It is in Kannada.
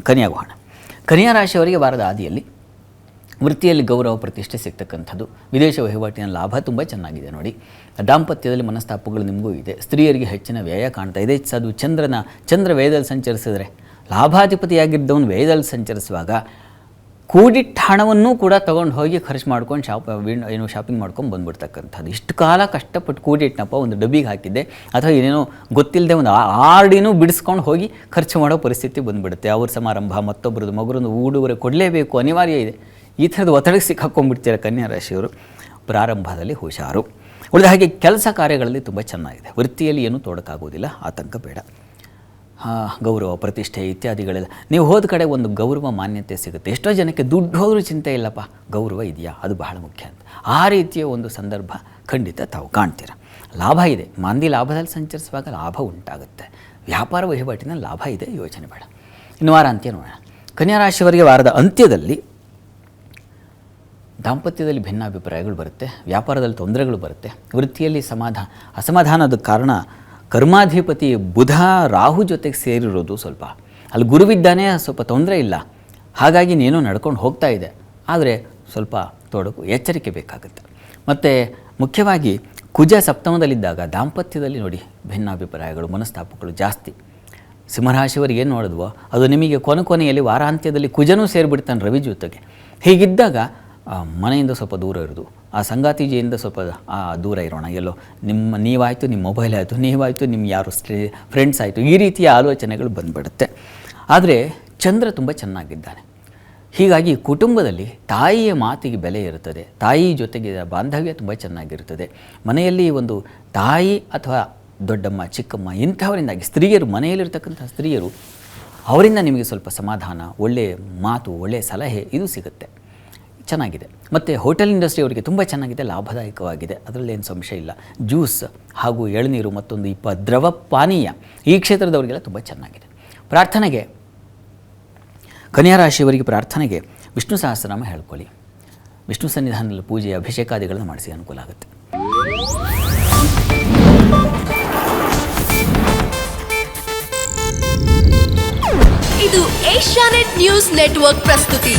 ಕನ್ಯಾಗೆ ಹೋಗೋಣ. ಕನ್ಯಾ ರಾಶಿಯವರಿಗೆ ವಾರದ ಆದಿಯಲ್ಲಿ ವೃತ್ತಿಯಲ್ಲಿ ಗೌರವ ಪ್ರತಿಷ್ಠೆ ಸಿಗ್ತಕ್ಕಂಥದ್ದು, ವಿದೇಶ ವಹಿವಾಟಿನ ಲಾಭ ತುಂಬ ಚೆನ್ನಾಗಿದೆ ನೋಡಿ. ದಾಂಪತ್ಯದಲ್ಲಿ ಮನಸ್ತಾಪಗಳು ನಿಮಗೂ ಇದೆ. ಸ್ತ್ರೀಯರಿಗೆ ಹೆಚ್ಚಿನ ವ್ಯಯ ಕಾಣ್ತಾ ಇದೆ. ಅದು ಚಂದ್ರ ವೇದದಲ್ಲಿ ಸಂಚರಿಸಿದ್ರೆ, ಲಾಭಾಧಿಪತಿಯಾಗಿದ್ದವನು ವೇದದಲ್ಲಿ ಸಂಚರಿಸುವಾಗ ಕೂಡಿಟ್ಟ ಹಣವನ್ನೂ ಕೂಡ ತೊಗೊಂಡು ಹೋಗಿ ಖರ್ಚು ಮಾಡ್ಕೊಂಡು ಶಾಪಿಂಗ್ ಮಾಡ್ಕೊಂಡು ಬಂದುಬಿಡ್ತಕ್ಕಂಥದ್ದು. ಇಷ್ಟು ಕಾಲ ಕಷ್ಟಪಟ್ಟು ಕೂಡಿಟ್ಟನಪ್ಪ, ಒಂದು ಡಬ್ಬಿಗೆ ಹಾಕಿದ್ದೆ ಅಥವಾ ಏನೇನೋ ಗೊತ್ತಿಲ್ಲದೆ ಒಂದು ಆರ್ಡಿನೂ ಬಿಡಿಸ್ಕೊಂಡು ಹೋಗಿ ಖರ್ಚು ಮಾಡೋ ಪರಿಸ್ಥಿತಿ ಬಂದುಬಿಡುತ್ತೆ. ಅವ್ರ ಸಮಾರಂಭ, ಮತ್ತೊಬ್ಬರದ್ದು ಮಗುರನ್ನು ಉಡುಗೊರೆ ಕೊಡಲೇಬೇಕು, ಅನಿವಾರ್ಯ ಇದೆ. ಈ ಥರದ ಒತ್ತಡಕ್ಕೆ ಸಿಕ್ಕಾಕೊಂಡ್ಬಿಡ್ತೀರ ಕನ್ಯಾ ರಾಶಿಯವರು. ಪ್ರಾರಂಭದಲ್ಲಿ ಹುಷಾರು. ಉಳಿದ ಹಾಗೆ ಕೆಲಸ ಕಾರ್ಯಗಳಲ್ಲಿ ತುಂಬ ಚೆನ್ನಾಗಿದೆ. ವೃತ್ತಿಯಲ್ಲಿ ಏನೂ ತೊಡಕಾಗೋದಿಲ್ಲ, ಆತಂಕ ಬೇಡ. ಗೌರವ ಪ್ರತಿಷ್ಠೆ ಇತ್ಯಾದಿಗಳೆಲ್ಲ, ನೀವು ಹೋದ ಕಡೆ ಒಂದು ಗೌರವ ಮಾನ್ಯತೆ ಸಿಗುತ್ತೆ. ಎಷ್ಟೋ ಜನಕ್ಕೆ ದುಡ್ಡು ಹೋದರೂ ಚಿಂತೆ ಇಲ್ಲಪ್ಪ, ಗೌರವ ಇದೆಯಾ, ಅದು ಬಹಳ ಮುಖ್ಯ ಅಂತ. ಆ ರೀತಿಯ ಒಂದು ಸಂದರ್ಭ ಖಂಡಿತ ತಾವು ಕಾಣ್ತೀರ. ಲಾಭ ಇದೆ. ಮಾಂದಿ ಲಾಭದಲ್ಲಿ ಸಂಚರಿಸುವಾಗ ಲಾಭ ಉಂಟಾಗುತ್ತೆ. ವ್ಯಾಪಾರ ವಹಿವಾಟಿನ ಲಾಭ ಇದೆ, ಯೋಚನೆ ಬೇಡ. ಇನ್ನು ವಾರ ಅಂತ್ಯ ನೋಡೋಣ. ಕನ್ಯಾ ರಾಶಿಯವರಿಗೆ ವಾರದ ಅಂತ್ಯದಲ್ಲಿ ದಾಂಪತ್ಯದಲ್ಲಿ ಭಿನ್ನಾಭಿಪ್ರಾಯಗಳು ಬರುತ್ತೆ, ವ್ಯಾಪಾರದಲ್ಲಿ ತೊಂದರೆಗಳು ಬರುತ್ತೆ, ವೃತ್ತಿಯಲ್ಲಿ ಅಸಮಾಧಾನದ ಕಾರಣ ಕರ್ಮಾಧಿಪತಿ ಬುಧ ರಾಹು ಜೊತೆಗೆ ಸೇರಿರೋದು ಸ್ವಲ್ಪ, ಅಲ್ಲಿ ಗುರುವಿದ್ದಾನೆ, ಸ್ವಲ್ಪ ತೊಂದರೆ ಇಲ್ಲ, ಹಾಗಾಗಿ ನೀನು ನಡ್ಕೊಂಡು ಹೋಗ್ತಾ ಇದೆ. ಆದರೆ ಸ್ವಲ್ಪ ತೊಡಕು, ಎಚ್ಚರಿಕೆ ಬೇಕಾಗುತ್ತೆ. ಮತ್ತು ಮುಖ್ಯವಾಗಿ ಕುಜ ಸಪ್ತಮದಲ್ಲಿದ್ದಾಗ ದಾಂಪತ್ಯದಲ್ಲಿ ನೋಡಿ ಭಿನ್ನಾಭಿಪ್ರಾಯಗಳು, ಮನಸ್ತಾಪಗಳು ಜಾಸ್ತಿ. ಸಿಂಹರಾಶಿಯವರಿಗೆ ಏನು ನೋಡಿದ್ವೋ ಅದು ನಿಮಗೆ ಕೊನೆಯಲ್ಲಿ ವಾರಾಂತ್ಯದಲ್ಲಿ ಕುಜನೂ ಸೇರಿಬಿಡ್ತಾನೆ ರವಿ ಜೊತೆಗೆ. ಹೀಗಿದ್ದಾಗ ಮನೆಯಿಂದ ಸ್ವಲ್ಪ ದೂರ ಇರೋದು, ಆ ಸಂಗಾತಿಜಿಯಿಂದ ಸ್ವಲ್ಪ ದೂರ ಇರೋಣ, ಎಲ್ಲೋ ನೀವಾಯಿತು, ನಿಮ್ಮ ಮೊಬೈಲ್ ಆಯಿತು, ನೀವಾಯಿತು, ನಿಮ್ಮ ಯಾರು ಫ್ರೆಂಡ್ಸ್ ಆಯಿತು, ಈ ರೀತಿಯ ಆಲೋಚನೆಗಳು ಬಂದುಬಿಡುತ್ತೆ. ಆದರೆ ಚಂದ್ರ ತುಂಬ ಚೆನ್ನಾಗಿದ್ದಾನೆ. ಹೀಗಾಗಿ ಕುಟುಂಬದಲ್ಲಿ ತಾಯಿಯ ಮಾತಿಗೆ ಬೆಲೆ ಇರುತ್ತದೆ, ತಾಯಿ ಜೊತೆಗೆ ಬಾಂಧವ್ಯ ತುಂಬ ಚೆನ್ನಾಗಿರುತ್ತದೆ. ಮನೆಯಲ್ಲಿ ಒಂದು ತಾಯಿ ಅಥವಾ ದೊಡ್ಡಮ್ಮ, ಚಿಕ್ಕಮ್ಮ ಇಂಥವರಿಂದಾಗಿ ಸ್ತ್ರೀಯರು, ಮನೆಯಲ್ಲಿರ್ತಕ್ಕಂಥ ಸ್ತ್ರೀಯರು, ಅವರಿಂದ ನಿಮಗೆ ಸ್ವಲ್ಪ ಸಮಾಧಾನ, ಒಳ್ಳೆಯ ಮಾತು, ಒಳ್ಳೆಯ ಸಲಹೆ ಇದು ಸಿಗುತ್ತೆ. ಚೆನ್ನಾಗಿದೆ. ಮತ್ತು ಹೋಟೆಲ್ ಇಂಡಸ್ಟ್ರಿ ಅವರಿಗೆ ತುಂಬ ಚೆನ್ನಾಗಿದೆ, ಲಾಭದಾಯಕವಾಗಿದೆ, ಅದರಲ್ಲೇನು ಸಂಶಯ ಇಲ್ಲ. ಜ್ಯೂಸ್ ಹಾಗೂ ಎಳನೀರು ಮತ್ತೊಂದು ದ್ರವ ಪಾನೀಯ ಈ ಕ್ಷೇತ್ರದವರಿಗೆಲ್ಲ ತುಂಬ ಚೆನ್ನಾಗಿದೆ. ಪ್ರಾರ್ಥನೆಗೆ ಕನ್ಯಾ ರಾಶಿಯವರಿಗೆ ಪ್ರಾರ್ಥನೆಗೆ ವಿಷ್ಣು ಸಹಸ್ರನಾಮ ಹೇಳ್ಕೊಳ್ಳಿ. ವಿಷ್ಣು ಸನ್ನಿಧಾನದಲ್ಲಿ ಪೂಜೆ, ಅಭಿಷೇಕಾದಿಗಳನ್ನು ಮಾಡಿಸಿ ಅನುಕೂಲ ಆಗುತ್ತೆ. ಇದು ಏಷ್ಯಾನೆಟ್ ನ್ಯೂಸ್ ನೆಟ್ವರ್ಕ್ ಪ್ರಸ್ತುತಿ.